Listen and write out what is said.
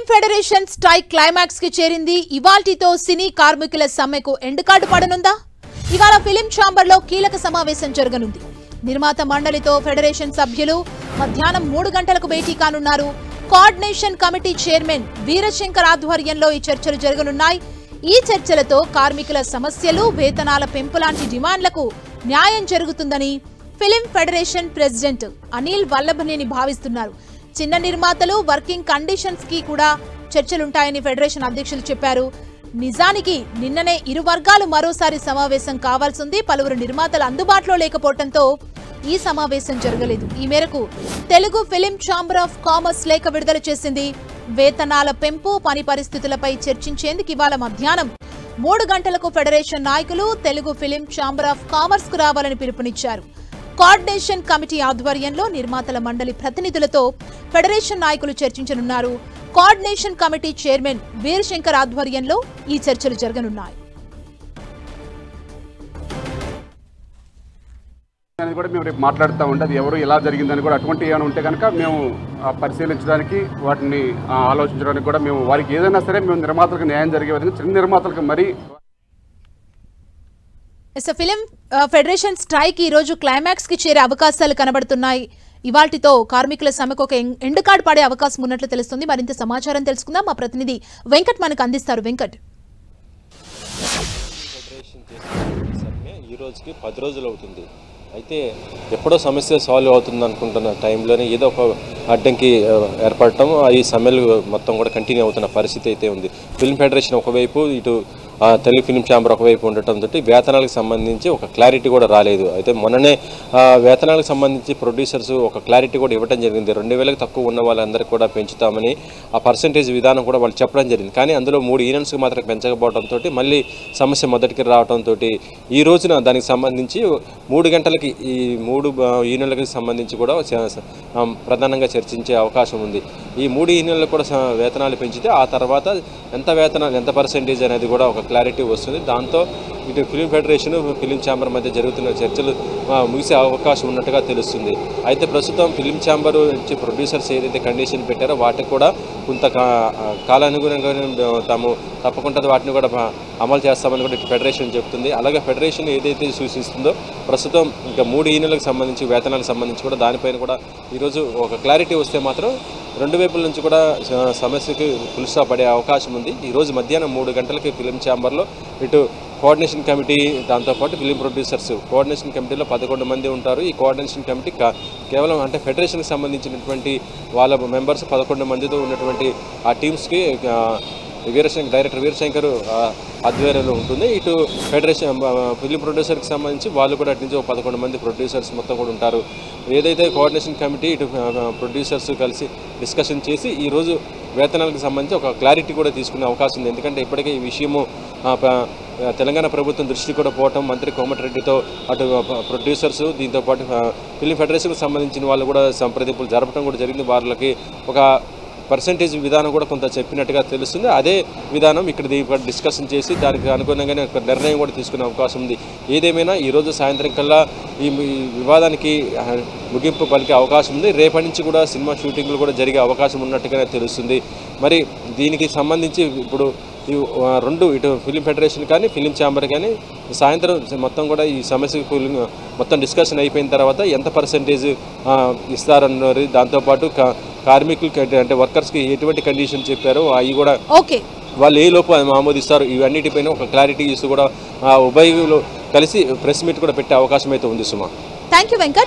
Federation strike climax కి చేరింది. ఇవాల్టితో సినీ కార్మికుల సమ్మెకు ఎండ్ కార్డు పడనుందా? ఇవాళ ఫిలిం ఛాంబర్ లో కీలక సమావేశం జరగనుంది. నిర్మాత మండలితో ఫెడరేషన్ సభ్యులు మధ్యాహ్నం 3 గంటలకు భేటీ కానున్నారు. కోఆర్డినేషన్ కమిటీ చైర్మన్ వీరశంకర్ ఆధ్వర్యంలో ఈ చర్చలు జరగనున్నాయి. ఈ చర్చలతో కార్మికుల సమస్యలు, వేతనాల పెంపు లాంటి డిమాండ్లకు న్యాయం జరుగుతుందని film federation president Anil Vallabhaneni భావిస్తున్నారు. చిన్న నిర్మాతలు వర్కింగ్ కండిషన్స్ కి కూడా చర్చలుంటాయని ఫెడరేషన్ అధ్యక్షులు చెప్పారు. నిజానికి నిన్ననే ఇరు వర్గాలు మరోసారి సమావేశం కావాల్సింది. పలువురు నిర్మాతలు అందుబాటులో లేకపోవడంతో ఈ సమావేశం జరగలేదు. ఈ మేరకు Telugu film chamber of commerce లేఖ విడుదల చేసింది. వేతనాల పెంపు, పని పరిస్థితులపై చర్చించేందుకు ఇవాళ మధ్యాహ్నం 3 గంటలకు ఫెడరేషన్ నాయకులు Telugu film chamber of commerce కు రావాలని పిలుపునిచ్చారు. కోఆర్డినేషన్ కమిటీ ఆధ్వర్యంలో నిర్మాతల మండలి ప్రతినిధులతో ఫెడరేషన్ నాయకులు చర్చించనున్నారు. కోఆర్డినేషన్ కమిటీ చైర్మన్ వీరశంకర్ ఆధ్వర్యంలో ఈ చర్చలు జరగనున్నాయి. కూడా మేము రేపు మాట్లాడుతూ ఉంటే అది ఎవరు ఎలా జరిగిందని కూడా అటువంటి ఏమైనా ఉంటే కనుక మేము పరిశీలించడానికి, వాటిని ఆలోచించడానికి కూడా మేము వారికి ఏదైనా సరే మేము నిర్మాతలకు న్యాయం జరిగే విధంగా చిన్న నిర్మాతలకు మరీ ఫిలిం ఫెడరేషన్ స్ట్రైక్ ఈ రోజు క్లైమాక్స్ కి చేరే అవకాశాలు కనబడుతున్నాయి. ఇవాల్టితో కార్మికుల సమ్మెకు ఒక ఎండ్ కార్డు పడే అవకాశం ఉన్నట్లు తెలుస్తుంది. మరింత సమాచారం తెలుసుకుందాం. మా ప్రతినిధి వెంకట్ మనకు అందిస్తారు. వెంకట్, ఈ రోజుకి 10 రోజులు అవుతుంది. అయితే ఎప్పుడో సమస్య సాల్వ్ అవుతుంది అనుకుంటున్న టైంలోనే ఏదో ఒక అడ్డంకి ఏర్పడటం, ఈ సమ్మెలు మొత్తం కూడా కంటిన్యూ అవుతున్న పరిస్థితి అయితే ఉంది. ఫిల్మ్ ఫెడరేషన్ ఒకవైపు, ఇటు తెలుగు ఫిలిం ఛాంబర్ ఒకవైపు ఉండటంతో వేతనాలకు సంబంధించి ఒక క్లారిటీ కూడా రాలేదు. అయితే మొన్ననే వేతనాలకు సంబంధించి ప్రొడ్యూసర్స్ ఒక క్లారిటీ కూడా ఇవ్వడం జరిగింది. 2000కి తక్కువ ఉన్న వాళ్ళందరికీ కూడా పెంచుతామని ఆ పర్సంటేజ్ విధానం కూడా వాళ్ళు చెప్పడం జరిగింది. కానీ అందులో 3 యూనిట్స్కి మాత్రం పెంచకపోవడంతో మళ్ళీ సమస్య మొదటికి రావడంతో ఈ రోజున దానికి సంబంధించి 3 గంటలకి ఈ 3 యూనిట్లకు సంబంధించి కూడా ప్రధానంగా చర్చించే అవకాశం ఉంది. ఈ 3 యూనిట్లకు కూడా వేతనాలు పెంచితే ఆ తర్వాత ఎంత పర్సంటేజ్ అనేది కూడా ఒక క్లారిటీ వస్తుంది. దాంతో ఇటు ఫిలిం ఫెడరేషన్, ఫిలిం ఛాంబర్ మధ్య జరుగుతున్న చర్చలు ముగిసే అవకాశం ఉన్నట్టుగా తెలుస్తుంది. అయితే ప్రస్తుతం ఫిలిం ఛాంబర్ నుంచి ప్రొడ్యూసర్స్ ఏదైతే కండిషన్ పెట్టారో వాటికి కూడా కొంత కాలానుగుణంగా తాము తప్పకుండా వాటిని కూడా అమలు చేస్తామని కూడా ఫెడరేషన్ చెబుతుంది. అలాగే ఫెడరేషన్ ఏదైతే సూచిస్తుందో ప్రస్తుతం ఇంకా 3 యూనిట్లకు సంబంధించి, వేతనాలకు సంబంధించి కూడా దానిపైన కూడా ఈరోజు ఒక క్లారిటీ వస్తే మాత్రం 2 వైపుల నుంచి కూడా సమస్యకి పులుసా పడే అవకాశం ఉంది. ఈరోజు మధ్యాహ్నం 3 గంటలకి ఫిలిం ఛాంబర్లో ఇటు కోఆర్డినేషన్ కమిటీ, దాంతోపాటు ఫిలిం ప్రొడ్యూసర్స్, కోఆర్డినేషన్ కమిటీలో 11 మంది ఉంటారు. ఈ కోఆర్డినేషన్ కమిటీ కేవలం అంటే ఫెడరేషన్కి సంబంధించినటువంటి వాళ్ళ మెంబర్స్ 11 మందితో ఉన్నటువంటి ఆ టీమ్స్కి డైరెక్టర్ వీరశంకర్ ఆధ్వర్యంలో ఉంటుంది. ఇటు ఫెడరేషన్ ఫిలిం ప్రొడ్యూసర్కి సంబంధించి వాళ్ళు కూడా అటు నుంచి 11 మంది ప్రొడ్యూసర్స్ మొత్తం కూడా ఉంటారు. ఏదైతే కోఆర్డినేషన్ కమిటీ ఇటు ప్రొడ్యూసర్స్ కలిసి డిస్కషన్ చేసి ఈరోజు వేతనాలకు సంబంధించి ఒక క్లారిటీ కూడా తీసుకునే అవకాశం ఉంది. ఎందుకంటే ఇప్పటికే ఈ విషయము తెలంగాణ ప్రభుత్వం దృష్టి కూడా పోవటం, మంత్రి కోమటిరెడ్డితో అటు ప్రొడ్యూసర్స్, దీంతోపాటు ఫిలిం ఫెడరేషన్కి సంబంధించిన వాళ్ళు కూడా సంప్రదింపులు జరపడం కూడా జరిగింది. వాళ్ళకి ఒక పర్సంటేజ్ విధానం కూడా కొంత చెప్పినట్టుగా తెలుస్తుంది. అదే విధానం ఇక్కడ డిస్కషన్ చేసి దానికి అనుగుణంగానే ఒక నిర్ణయం కూడా తీసుకునే అవకాశం ఉంది. ఏదేమైనా ఈరోజు సాయంత్రం కల్లా ఈ వివాదానికి ముగింపు పలికే అవకాశం ఉంది. రేపటి నుంచి కూడా సినిమా షూటింగ్లు కూడా జరిగే అవకాశం ఉన్నట్టుగానే తెలుస్తుంది. మరి దీనికి సంబంధించి ఇప్పుడు ఈ 2 ఇటు ఫిలిం ఫెడరేషన్ కానీ, ఫిలిం ఛాంబర్ కానీ సాయంత్రం మొత్తం కూడా ఈ సమస్యకు మొత్తం డిస్కషన్ అయిపోయిన తర్వాత ఎంత పర్సంటేజ్ ఇస్తారన్నారు, దాంతోపాటు కార్మికులకి అంటే వర్కర్స్కి ఎటువంటి కండిషన్ చెప్పారో అవి కూడా వాళ్ళు ఏ లోపు ఆమోదిస్తారు, ఇవన్నిటిపైన ఒక క్లారిటీ ఇస్తూ కూడా ఉభయలు కలిసి ప్రెస్ మీట్ కూడా పెట్టే అవకాశం అయితే ఉంది. సుమా, థ్యాంక్ యూ వెంకట్.